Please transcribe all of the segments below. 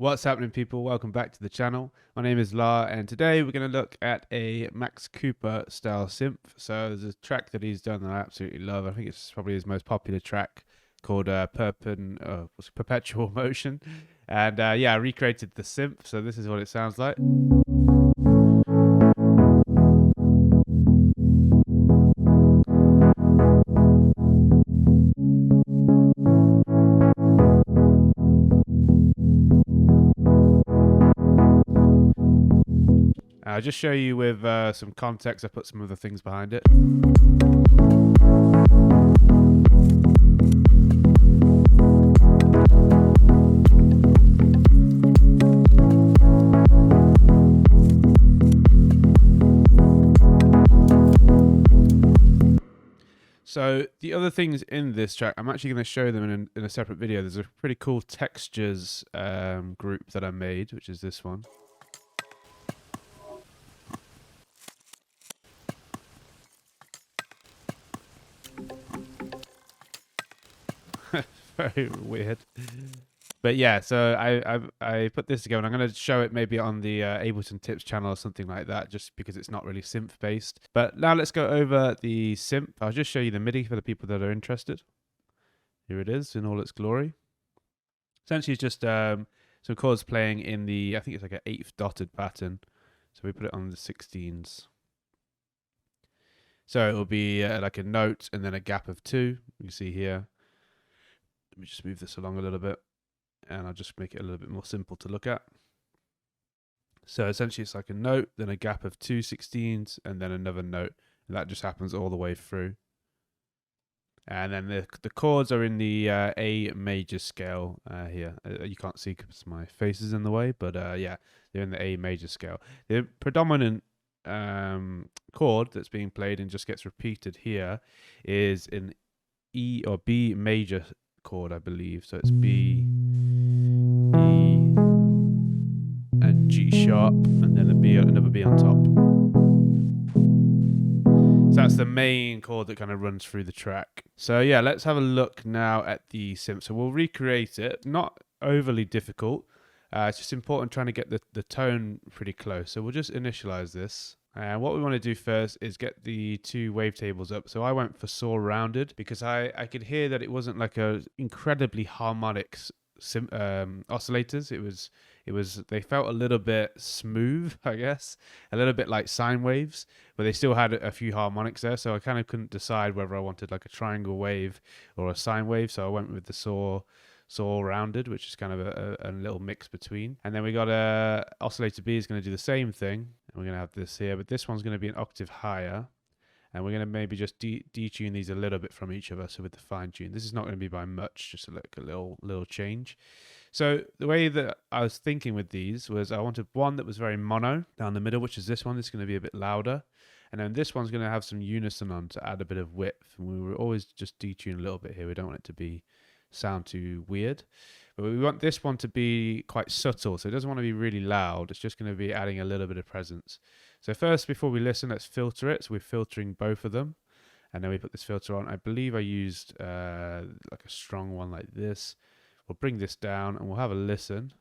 What's happening, people? Welcome back to the channel. My name is La, and today we're going to look at a Max Cooper style synth. So there's a track that he's done that I absolutely love. I think it's probably his most popular track, called Perpetual Motion. And yeah, I recreated the synth, so this is what it sounds like. I'll just show you with some context. I put some other things behind it. So the other things in this track, I'm actually going to show them in a separate video. There's a pretty cool textures group that I made, which is this one. Very weird, but yeah. So I put this together, and I'm going to show it maybe on the Ableton Tips channel or something like that, just because it's not really synth based. But now let's go over the synth. I'll just show you the MIDI for the people that are interested. Here it is in all its glory. Essentially, it's just some chords playing in the, I think it's like an 8th dotted pattern. So we put it on the 16s. So it will be like a note and then a gap of 2. You can see here. Let me just move this along a little bit, and I'll just make it a little bit more simple to look at. So essentially it's like a note, then a gap of 2 16s, and then another note, and that just happens all the way through. And then the chords are in the A major scale here. You can't see because my face is in the way, but yeah, they're in the A major scale. The predominant chord that's being played and just gets repeated here is an E or B major chord, I believe. So it's B, E, and G sharp, and then another B on top. So that's the main chord that kind of runs through the track. So yeah, let's have a look now at the synth. So we'll recreate it. Not overly difficult. It's just important trying to get the tone pretty close. So we'll just initialize this. And what we want to do first is get the 2 wavetables up. So I went for saw rounded because I could hear that it wasn't like a incredibly harmonic oscillators. It was they felt a little bit smooth, I guess, a little bit like sine waves, but they still had a few harmonics there. So I kind of couldn't decide whether I wanted like a triangle wave or a sine wave. So I went with the saw rounded, which is kind of a little mix between. And then we got oscillator B is going to do the same thing, and we're going to have this here, but this one's going to be an octave higher, and we're going to maybe just detune these a little bit from each other. So with the fine tune, this is not going to be by much, just like a little change. So the way that I was thinking with these was I wanted one that was very mono down the middle, which is this one. It's going to be a bit louder, and then this one's going to have some unison on to add a bit of width. And we were always just detune a little bit here. We don't want it to be sound too weird, but we want this one to be quite subtle, so it doesn't want to be really loud. It's just going to be adding a little bit of presence. So first, before we listen, let's filter it. So we're filtering both of them, and then we put this filter on. I believe I used like a strong one like this. We'll bring this down and we'll have a listen.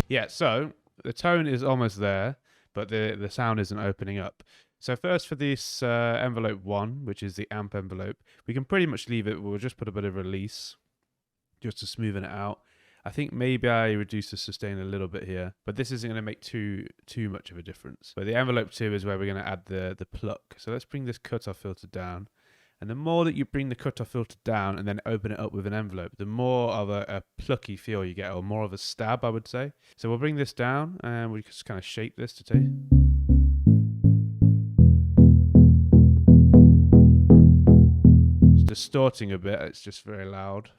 Yeah, so the tone is almost there, but the sound isn't opening up. So first, for this envelope 1, which is the amp envelope, we can pretty much leave it. We'll just put a bit of release just to smoothen it out. I think maybe I reduce the sustain a little bit here, but this isn't going to make too much of a difference. But the envelope 2 is where we're going to add the pluck. So let's bring this cutoff filter down. And the more that you bring the cutoff filter down and then open it up with an envelope, the more of a plucky feel you get, or more of a stab, I would say. So we'll bring this down and we just kind of shape this to take. Distorting a bit, it's just very loud.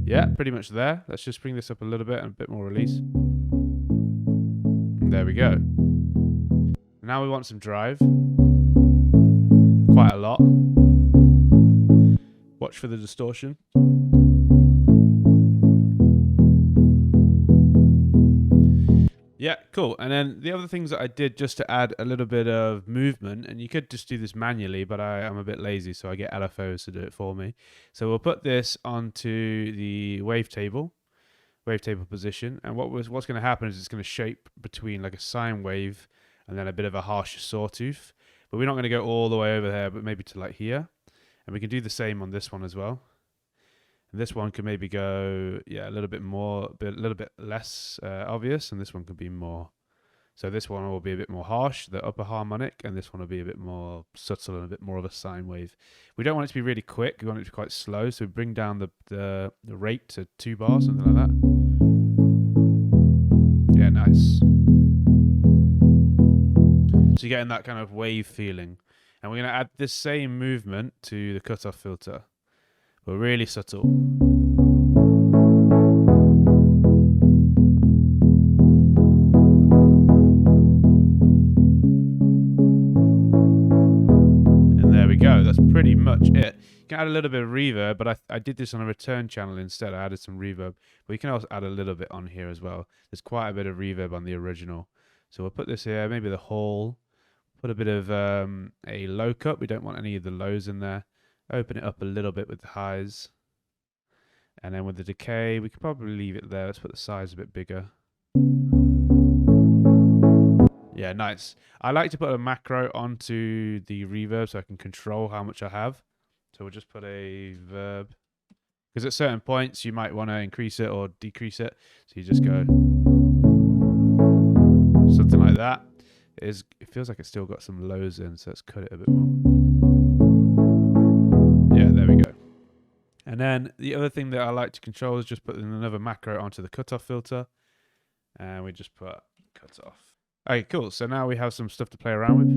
Yeah, pretty much there. Let's just bring this up a little bit and a bit more release. And there we go. Now we want some drive. Quite a lot. Watch for the distortion. Yeah, cool. And then the other things that I did just to add a little bit of movement, and you could just do this manually, but I'm a bit lazy, so I get LFOs to do it for me. So we'll put this onto the wavetable position, and what's going to happen is it's going to shape between like a sine wave and then a bit of a harsh sawtooth. But we're not going to go all the way over there, but maybe to like here. And we can do the same on this one as well. And this one can maybe go, yeah, a little bit more, a little bit less obvious, and this one could be more. So this one will be a bit more harsh, the upper harmonic, and this one will be a bit more subtle and a bit more of a sine wave. We don't want it to be really quick. We want it to be quite slow. So we bring down the rate to 2 bars, something like that. Yeah, nice. So you're getting that kind of wave feeling. And we're going to add this same movement to the cutoff filter, but really subtle. And there we go. That's pretty much it. You can add a little bit of reverb, but I did this on a return channel instead. I added some reverb, but you can also add a little bit on here as well. There's quite a bit of reverb on the original. So we'll put this here, maybe the whole. Put a bit of a low cut. We don't want any of the lows in there. Open it up a little bit with the highs. And then with the decay, we could probably leave it there. Let's put the size a bit bigger. Yeah, nice. I like to put a macro onto the reverb so I can control how much I have. So we'll just put a verb. Because at certain points, you might want to increase it or decrease it. So you just go something like that. It feels like it's still got some lows in, so let's cut it a bit more. Yeah, there we go. And then the other thing that I like to control is just putting another macro onto the cutoff filter. And we just put cutoff. Okay, cool. So now we have some stuff to play around with.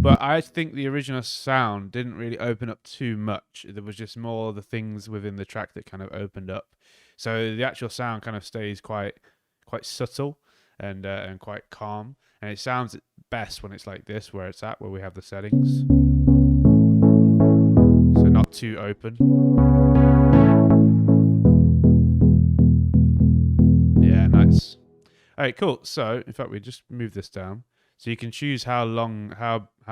But I think the original sound didn't really open up too much. There was just more the things within the track that kind of opened up. So the actual sound kind of stays quite subtle and quite calm, and it sounds best when it's like this, where it's at, where we have the settings, so not too open. Yeah, nice. Alright, cool. So in fact, we just move this down so you can choose how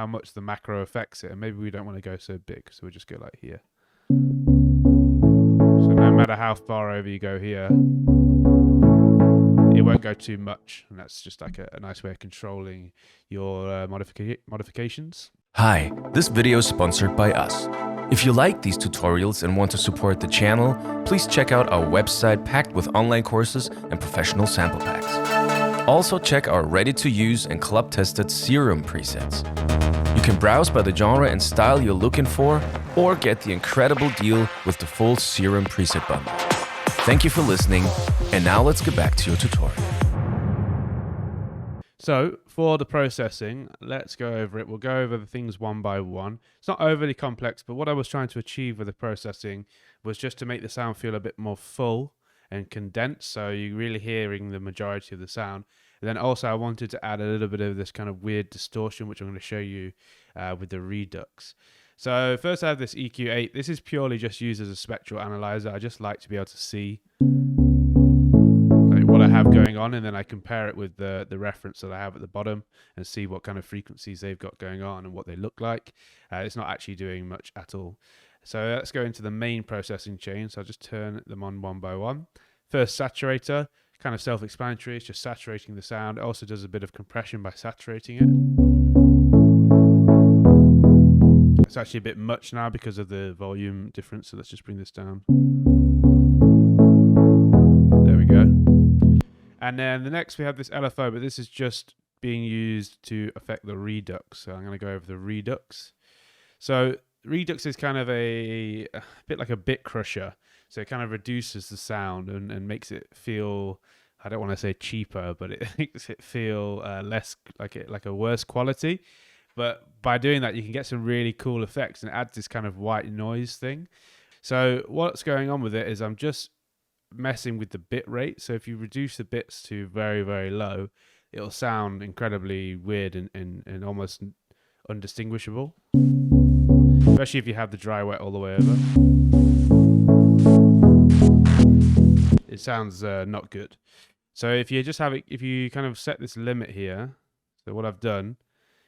much the macro affects it, and maybe we don't want to go so big, so we'll just go like here. So no matter how far over you go here, it won't go too much, and that's just like a nice way of controlling your modifications. Hi, this video is sponsored by us. If you like these tutorials and want to support the channel, please check out our website packed with online courses and professional sample packs. Also check our ready-to-use and club-tested Serum presets. You can browse by the genre and style you're looking for, or get the incredible deal with the full Serum preset bundle. Thank you for listening, and now let's get back to your tutorial. So for the processing, let's go over it. We'll go over the things one by one. It's not overly complex, but what I was trying to achieve with the processing was just to make the sound feel a bit more full and condensed, so you're really hearing the majority of the sound. And then also I wanted to add a little bit of this kind of weird distortion, which I'm going to show you with the Redux. So first I have this EQ8. This is purely just used as a spectral analyzer. I just like to be able to see like what I have going on, and then I compare it with the reference that I have at the bottom and see what kind of frequencies they've got going on and what they look like. It's not actually doing much at all. So let's go into the main processing chain. So I'll just turn them on one by one. First, saturator, kind of self-explanatory. It's just saturating the sound. It also does a bit of compression by saturating it. It's actually a bit much now because of the volume difference, so let's just bring this down. There we go. And then the next we have this LFO, but this is just being used to affect the Redux. So I'm going to go over the Redux. So Redux is kind of a bit like a bit crusher. So it kind of reduces the sound and makes it feel, I don't want to say cheaper, but it makes it feel less like a worse quality. But by doing that, you can get some really cool effects, and it adds this kind of white noise thing. So what's going on with it is I'm just messing with the bit rate. So if you reduce the bits to very, very low, it'll sound incredibly weird and almost undistinguishable, especially if you have the dry wet all the way over. it sounds not good. So if you just have it, if you kind of set this limit here, so what I've done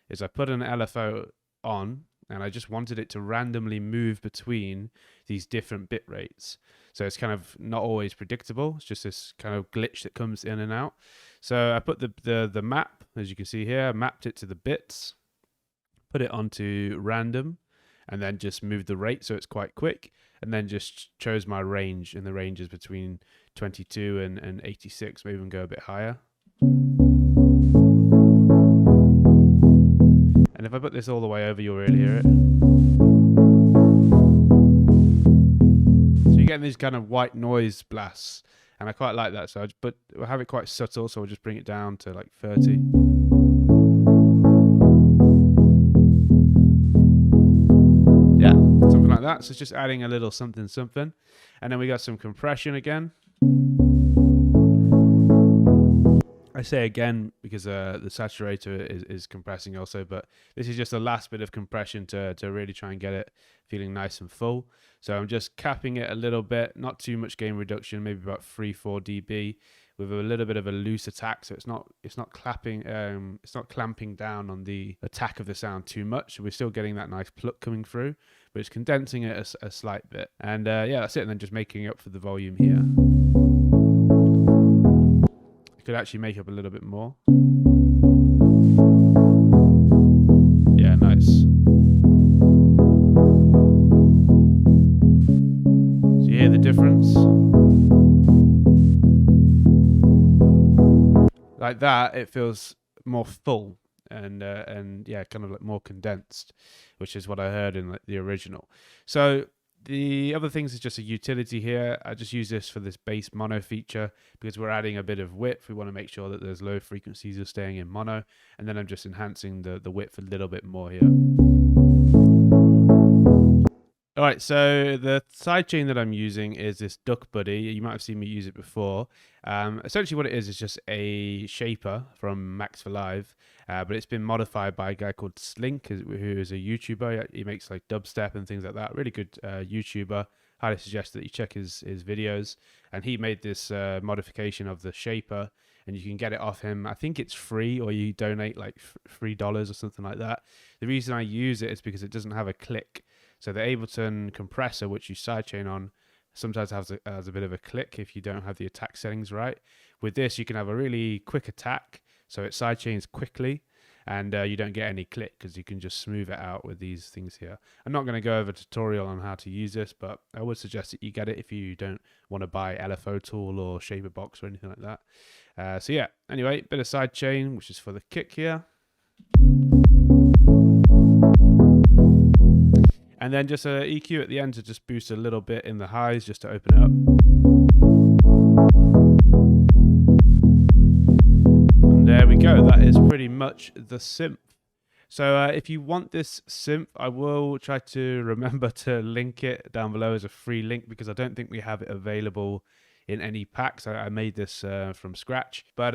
is I put an LFO on, and I just wanted it to randomly move between these different bit rates. So it's kind of not always predictable. It's just this kind of glitch that comes in and out. So I put the map, as you can see here, mapped it to the bits, put it onto random, and then just moved the rate so it's quite quick, and then just chose my range, and the range is between 22 and 86, maybe even go a bit higher. And if I put this all the way over, you'll really hear it. So you're getting these kind of white noise blasts, and I quite like that. So we'll have it quite subtle, so we'll just bring it down to like 30. Yeah, something like that. So it's just adding a little something. And then we got some compression again. I say again because the saturator is compressing also, but this is just the last bit of compression to really try and get it feeling nice and full. So I'm just capping it a little bit, not too much gain reduction, maybe about 3-4 dB, with a little bit of a loose attack, so it's not clamping down on the attack of the sound too much. So we're still getting that nice pluck coming through, but it's condensing it a slight bit. And yeah, that's it. And then just making up for the volume here. Could actually make up a little bit more. Yeah, nice. So you hear the difference? Like that, it feels more full and yeah, kind of like more condensed, which is what I heard in like the original. So the other things is just a utility here. I just use this for this bass mono feature because we're adding a bit of width. We want to make sure that there's low frequencies are staying in mono, and then I'm just enhancing the width a little bit more here. All right, so the sidechain that I'm using is this Duck Buddy. You might have seen me use it before. Essentially what it is just a shaper from Max for Live, but it's been modified by a guy called Slink, who is a YouTuber. He makes like dubstep and things like that. Really good YouTuber. Highly suggest that you check his videos. And he made this modification of the shaper, and you can get it off him. I think it's free, or you donate like $3 or something like that. The reason I use it is because it doesn't have a click. So the Ableton compressor, which you sidechain on, sometimes has a bit of a click if you don't have the attack settings right. With this, you can have a really quick attack, so it sidechains quickly, and you don't get any click because you can just smooth it out with these things here. I'm not going to go over a tutorial on how to use this, but I would suggest that you get it if you don't want to buy LFO tool or shaper box or anything like that. So yeah, anyway, bit of sidechain, which is for the kick here. And then just a EQ at the end to just boost a little bit in the highs, just to open it up. And there we go. That is pretty much the synth. So if you want this synth, I will try to remember to link it down below as a free link, because I don't think we have it available in any packs. I made this from scratch, but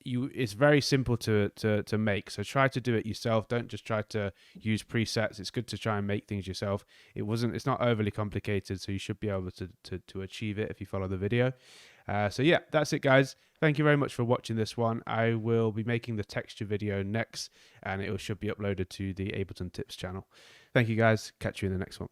it's very simple to make, so try to do it yourself. Don't just try to use presets. It's good to try and make things yourself. It's not overly complicated, so you should be able to achieve it if you follow the video. So yeah, that's it guys. Thank you very much for watching this one. I will be making the texture video next, and it should be uploaded to the Ableton Tips channel. Thank you guys. Catch you in the next one.